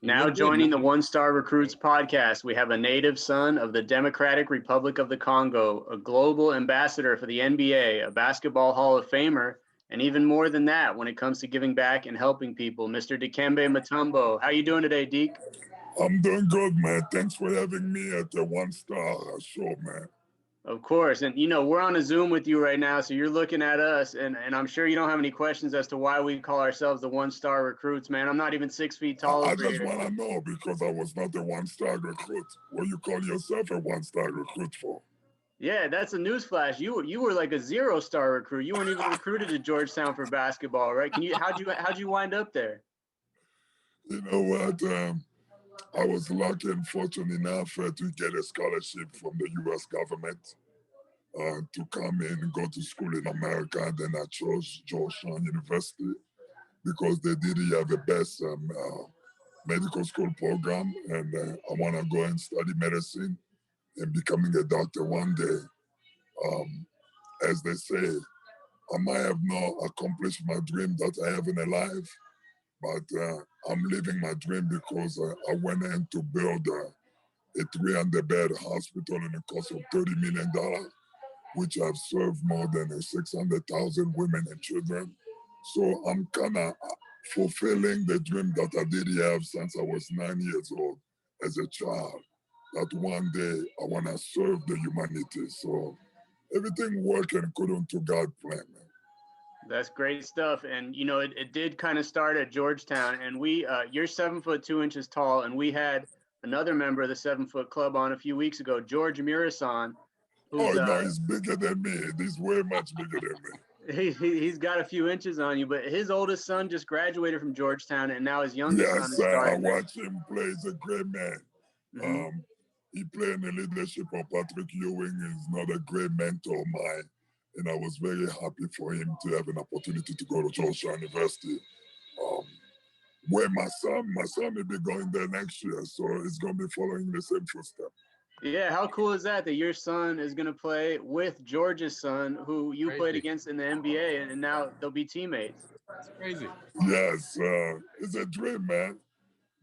Now joining the One Star Recruits podcast, we have a native son of the Democratic Republic of the Congo, a global ambassador for the NBA, a basketball Hall of Famer, and even more than that when it comes to giving back and helping people, Mr. Dikembe Mutombo. How you doing today, Deke? I'm doing good, man. Thanks for having me at the One Star show, man. Of course. And, we're on a Zoom with you right now, so you're looking at us, and I'm sure you don't have any questions as to why we call ourselves the One Star Recruits, man. I'm not even 6 feet tall. I just want to know, because I was not a one-star recruit. What you call yourself a one-star recruit for? Yeah, that's a newsflash. You were like a 0-star recruit. You weren't even recruited to Georgetown for basketball, right? How'd you wind up there? You know what? I was lucky and fortunate enough to get a scholarship from the U.S. government to come in and go to school in America. Then I chose Georgetown University because they did have the best medical school program, and I want to go and study medicine and becoming a doctor one day. As they say, I might have not accomplished my dream that I have in a life, but I'm living my dream because I went in to build a 300-bed hospital in a cost of $30 million, which have served more than 600,000 women and children. So I'm kind of fulfilling the dream that I did have since I was 9 years old as a child, that one day I want to serve the humanity. So everything working according to God's plan, man. That's great stuff. And, it did kind of start at Georgetown. And you're 7'2" tall. And we had another member of the 7-foot club on a few weeks ago, George Murasan. Oh, no, he's bigger than me. He's way much bigger than me. He's got a few inches on you, but his oldest son just graduated from Georgetown, and now his youngest son is starting. I watch him play. He's a great man. Mm-hmm. He played in the leadership of Patrick Ewing. He's not a great mentor of mine. And I was very happy for him to have an opportunity to go to Georgetown University. Where my son will be going there next year, so he's going to be following the same footsteps. Yeah, how cool is that your son is going to play with George's son, who you played against in the NBA, and now they'll be teammates? That's crazy. Yes, it's a dream, man.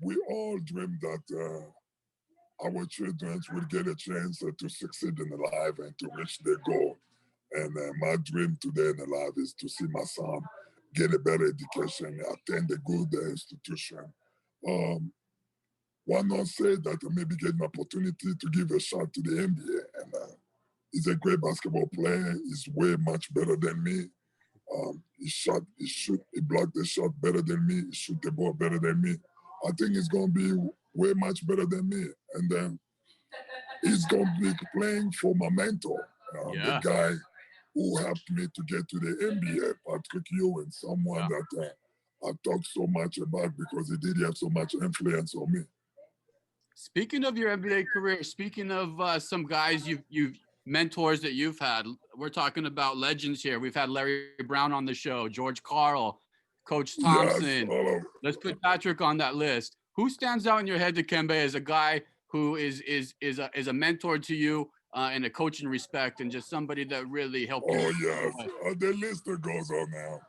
We all dream that our children will get a chance to succeed in life and to reach their goal. And my dream today in life is to see my son get a better education, attend a good institution. Why not say that I maybe get an opportunity to give a shot to the NBA? And he's a great basketball player. He's way much better than me. He blocked the shot better than me. He shoot the ball better than me. I think he's going to be way much better than me. And then he's going to be playing for my mentor, the guy who helped me to get to the NBA, Patrick Ewing, someone that I talk so much about because he did have so much influence on me. Speaking of your NBA career, speaking of some guys you've mentors that you've had, we're talking about legends here. We've had Larry Brown on the show, George Karl, Coach Thompson. Yes, let's put Patrick on that list. Who stands out in your head, Dikembe, as a guy who is a mentor to you and a coach in respect, and just somebody that really helped you? Oh, yes. The list goes on now.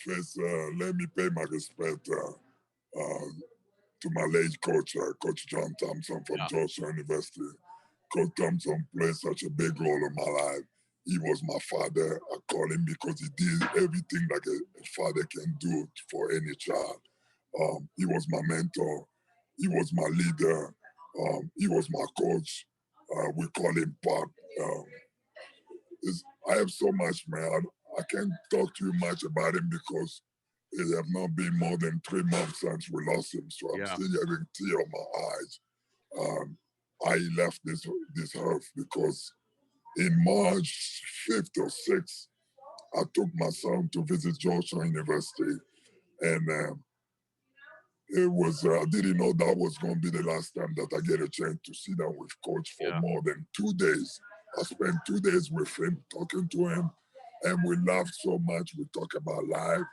First, let me pay my respect to my late coach, Coach John Thompson from Georgetown University. Coach Thompson played such a big role in my life. He was my father. I call him because he did everything like a father can do for any child. He was my mentor. He was my leader. He was my coach. We call him Pop. I have so much, man. I can't talk to you much about him because it have not been more than 3 months since we lost him. So I'm still having tears in my eyes. I left this earth because in March 5th or 6th, I took my son to visit Georgetown University. And I didn't know that was going to be the last time that I get a chance to sit down with Coach for more than 2 days. I spent 2 days with him, talking to him, and we laughed so much. We talk about life.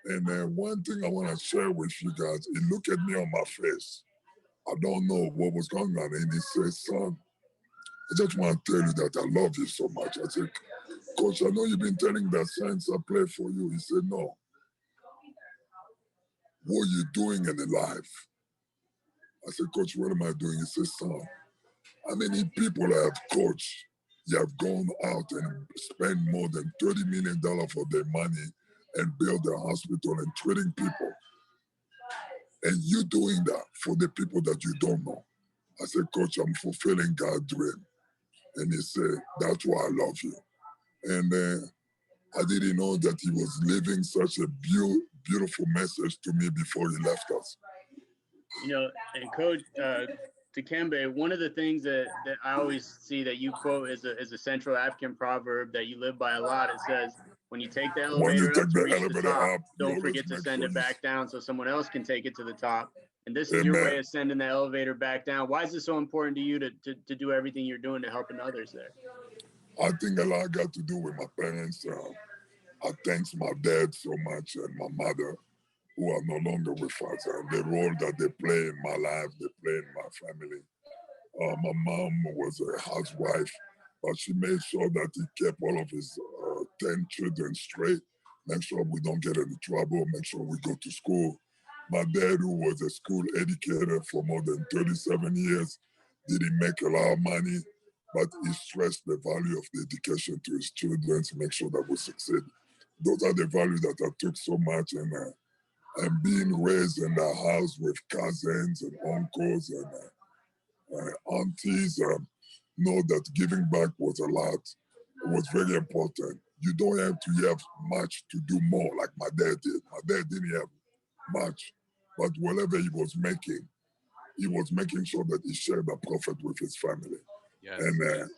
And one thing I want to share with you guys, he looked at me on my face. I don't know what was going on. And he said, son, I just want to tell you that I love you so much. I said, Coach, I know you've been telling that since I played for you. He said, no. What you're doing in the life I said, Coach, what am I doing? He said, son, how many people have coached? You have gone out and spent more than $30 million for their money and build a hospital and treating people. And you doing that for the people that you don't know. I said, Coach, I'm fulfilling God's dream. And he said, that's why I love you. And I didn't know that he was leaving such a beautiful message to me before he left us. You know, and Coach Dikembe, one of the things that I always see that you quote is a Central African proverb that you live by a lot. It says, when you take the elevator up to reach the top, don't forget to send it back down so someone else can take it to the top. And this is your way of sending the elevator back down. Why is it so important to you to do everything you're doing to helping others there? I think a lot got to do with my parents. I thank my dad so much and my mother, who are no longer with us, and the role that they play in my life, they play in my family. My mom was a housewife, but she made sure that he kept all of his 10 children straight, make sure we don't get into trouble, make sure we go to school. My dad, who was a school educator for more than 37 years, didn't make a lot of money, but he stressed the value of the education to his children to make sure that we succeed. Those are the values that I took so much, and being raised in the house with cousins and uncles and aunties, know that giving back was a lot. It was very important. You don't have to have much to do more like my dad did. My dad didn't have much, but whatever he was making sure that he shared the profit with his family. Yes. And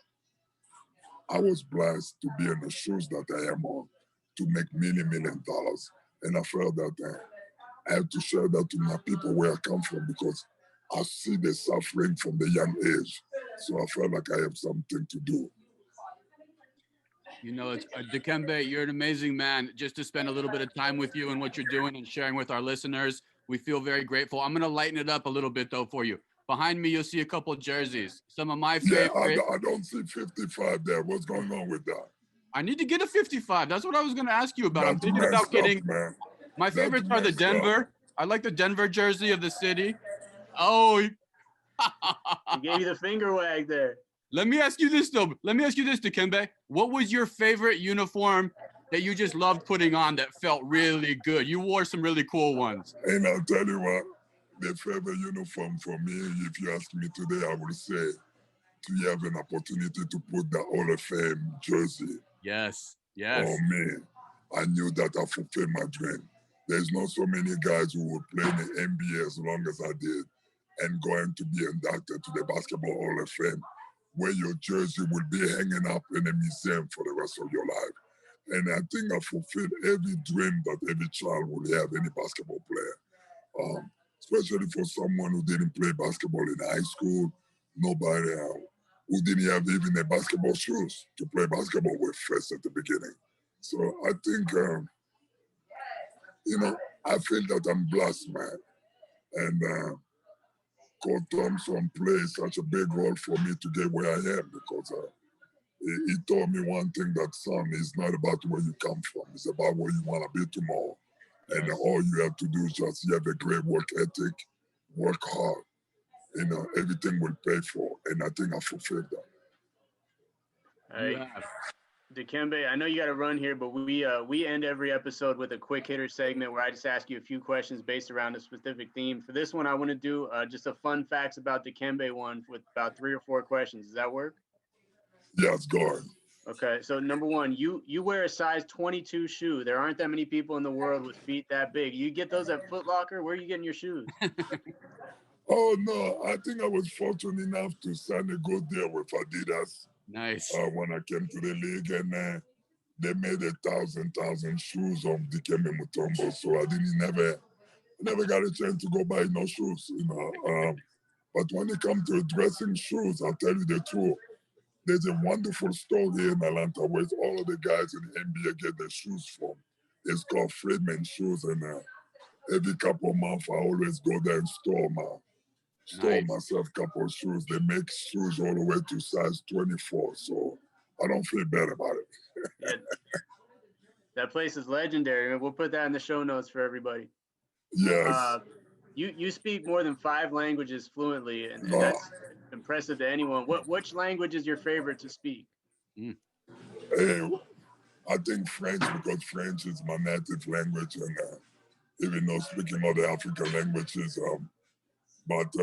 I was blessed to be in the shoes that I am on, to make many $1 million. And I felt that I have to share that to my people where I come from, because I see the suffering from the young age. So I felt like I have something to do. You know, it's Dikembe, you're an amazing man. Just to spend a little bit of time with you and what you're doing and sharing with our listeners, we feel very grateful. I'm going to lighten it up a little bit, though, for you. Behind me, you'll see a couple of jerseys. Some of my favorite. Yeah, I don't see 55 there. What's going on with that? I need to get a 55. That's what I was going to ask you about. That's I'm thinking about getting. Man. My favorites are the Denver. I like the Denver jersey of the city. Oh. He gave you the finger wag there. Let me ask you this, though. Let me ask you this, Dikembe. What was your favorite uniform that you just loved putting on that felt really good? You wore some really cool ones. And I'll tell you what, the favorite uniform for me, if you ask me today, I would say to have an opportunity to put the Hall of Fame jersey. Yes. Oh, man. I knew that I fulfilled my dream. There's not so many guys who would play in the NBA as long as I did and going to be inducted to the Basketball Hall of Fame, where your jersey will be hanging up in a museum for the rest of your life. And I think I fulfilled every dream that every child will have, any basketball player. Especially for someone who didn't play basketball in high school, nobody who didn't have even a basketball shoes to play basketball with first at the beginning. So I think, I feel that I'm blessed, man. And Coach Thompson plays such a big role for me to get where I am, because he told me one thing, that son, is not about where you come from. It's about where you want to be tomorrow. Yes. And all you have to do is just have a great work ethic, work hard. Everything will pay for. And I think I fulfilled that. All right. Dikembe, I know you got to run here, but we end every episode with a quick hitter segment where I just ask you a few questions based around a specific theme. For this one, I want to do just a fun facts about Dikembe one with about 3 or 4 questions. Does that work? Yes, go ahead. Okay, so number one, you wear a size 22 shoe. There aren't that many people in the world with feet that big. You get those at Foot Locker? Where are you getting your shoes? Oh, no, I think I was fortunate enough to sign a good deal with Adidas. Nice. When I came to the league, and they made 1,000 shoes on Dikembe Mutombo, so I never got a chance to go buy no shoes, But when it comes to dressing shoes, I'll tell you the truth. There's a wonderful store here in Atlanta where all of the guys in the NBA get their shoes from. It's called Friedman Shoes, and every couple of months I always go there and store myself a couple of shoes. They make shoes all the way to size 24, so I don't feel bad about it. Yeah. That place is legendary. We'll put that in the show notes for everybody. Yes. You speak more than 5 languages fluently, and No, that's impressive to anyone. Which language is your favorite to speak? Mm. eh, I think French, because French is my native language, and even though speaking other African languages, but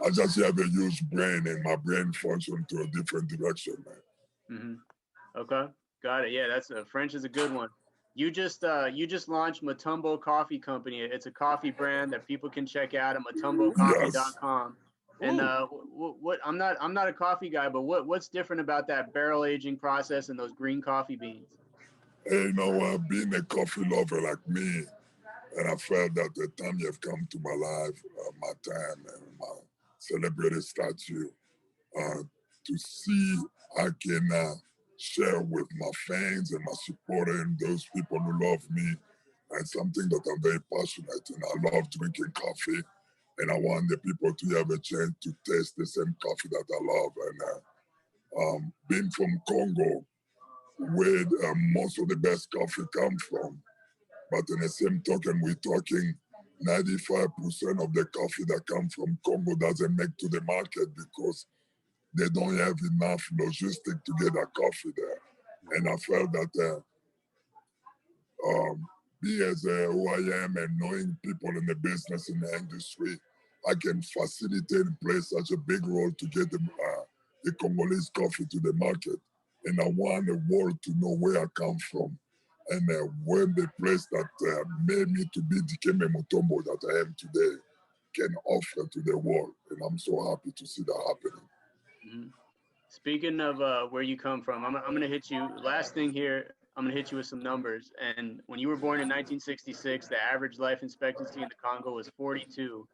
I just have a huge brain, and my brain functions to a different direction, man. Okay, got it. Yeah, that's French is a good one. You just launched Mutombo Coffee Company. It's a coffee brand that people can check out at Yes. mutombocoffee.com. And Ooh. what I'm not a coffee guy, but what's different about that barrel aging process and those green coffee beans? Hey, you know what? Being a coffee lover like me, and I felt that the time you have come to my life, my time, and my celebrated statue, uh, to see I can share with my fans and my supporters and those people who love me, and something that I'm very passionate in. I love drinking coffee, and I want the people to have a chance to taste the same coffee that I love. And being from Congo, where most of the best coffee come from, but in the same token, we're talking 95% of the coffee that comes from Congo doesn't make to the market because they don't have enough logistics to get that coffee there. And I felt that being as who I am and knowing people in the business in the industry, I can facilitate and play such a big role to get the Congolese coffee to the market. And I want the world to know where I come from and when the place that made me to be Dikembe Mutombo that I am today can offer to the world. And I'm so happy to see that happening. Mhm. Speaking of where you come from, I'm gonna hit you. Last thing here, I'm gonna hit you with some numbers. And when you were born in 1966, the average life expectancy in the Congo was 42,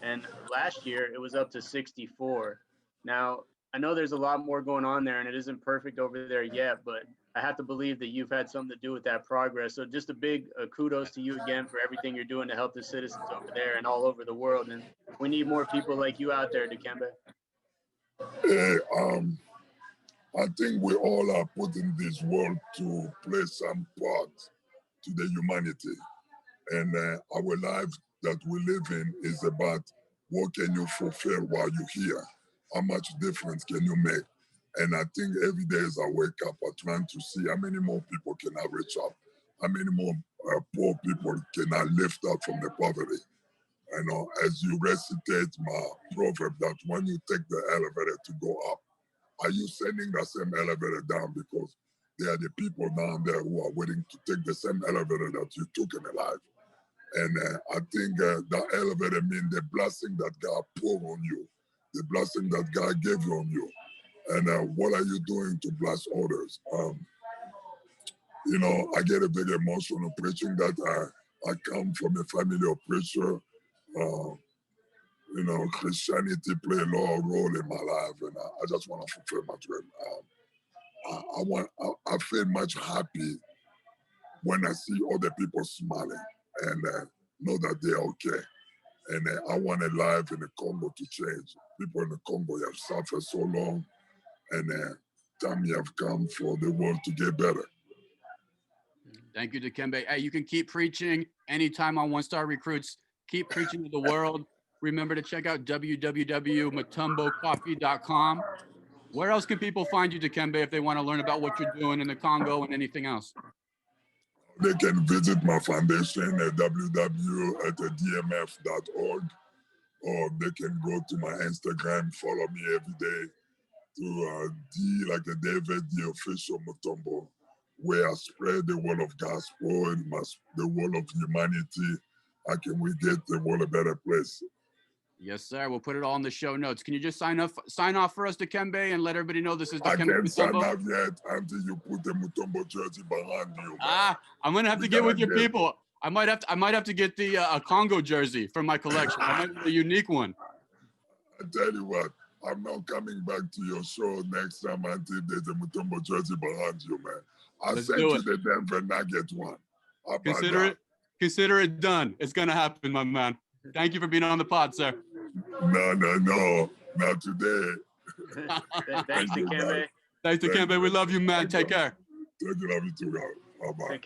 and last year it was up to 64. Now I know there's a lot more going on there, and it isn't perfect over there yet, but I have to believe that you've had something to do with that progress. So just a big kudos to you again for everything you're doing to help the citizens over there and all over the world. And we need more people like you out there, Dikembe. Hey, I think we all are put in this world to play some part to the humanity. And our life that we live in is about what can you fulfill while you're here? How much difference can you make? And I think every day as I wake up, I'm trying to see how many more people can I reach out? How many more poor people can I lift up from the poverty? You know, as you recitate my proverb that when you take the elevator to go up, are you sending the same elevator down because there are the people down there who are waiting to take the same elevator that you took in their life? And I think the elevator means the blessing that God poured on you, the blessing that God gave on you. And what are you doing to bless others? You know, I get a bit emotional preaching that I come from a family of preacher. You know, Christianity play a lot of role in my life, and I just want to fulfill my dream. I feel much happy when I see other people smiling and know that they're okay. And I want a life in the Congo to change. People in the Congo have suffered so long, and time have come for the world to get better. Thank you, Dikembe. Hey, you can keep preaching anytime on One Star Recruits. Keep preaching to the world. Remember to check out www.mutombocoffee.com. Where else can people find you, Dikembe, if they want to learn about what you're doing in the Congo and anything else? They can visit my foundation at www.dmf.org, or they can go to my Instagram, follow me every day to D like a David, the official Mutombo, where I spread the word of gospel and the word of humanity. How can we get the world a better place? Yes, sir. We'll put it all in the show notes. Can you just sign off for us, Dikembe, and let everybody know this is I Dikembe can't sign Mutombo? up yet until you put the Mutombo jersey behind you, man. I'm gonna have to get with your people. I might have to get the a Congo jersey from my collection. I might get a unique one. I tell you what, I'm not coming back to your show next time until there's a Mutombo jersey behind you, man. I'll Let's send do you it. the Denver Nugget one. How about that? Consider it done. It's gonna happen, my man. Thank you for being on the pod, sir. No, not today. Thanks, Thank you, Dikembe. man. Thanks, Dikembe. We love you, man. Take care. Thank you, love you too, guys. Bye-bye. Take care.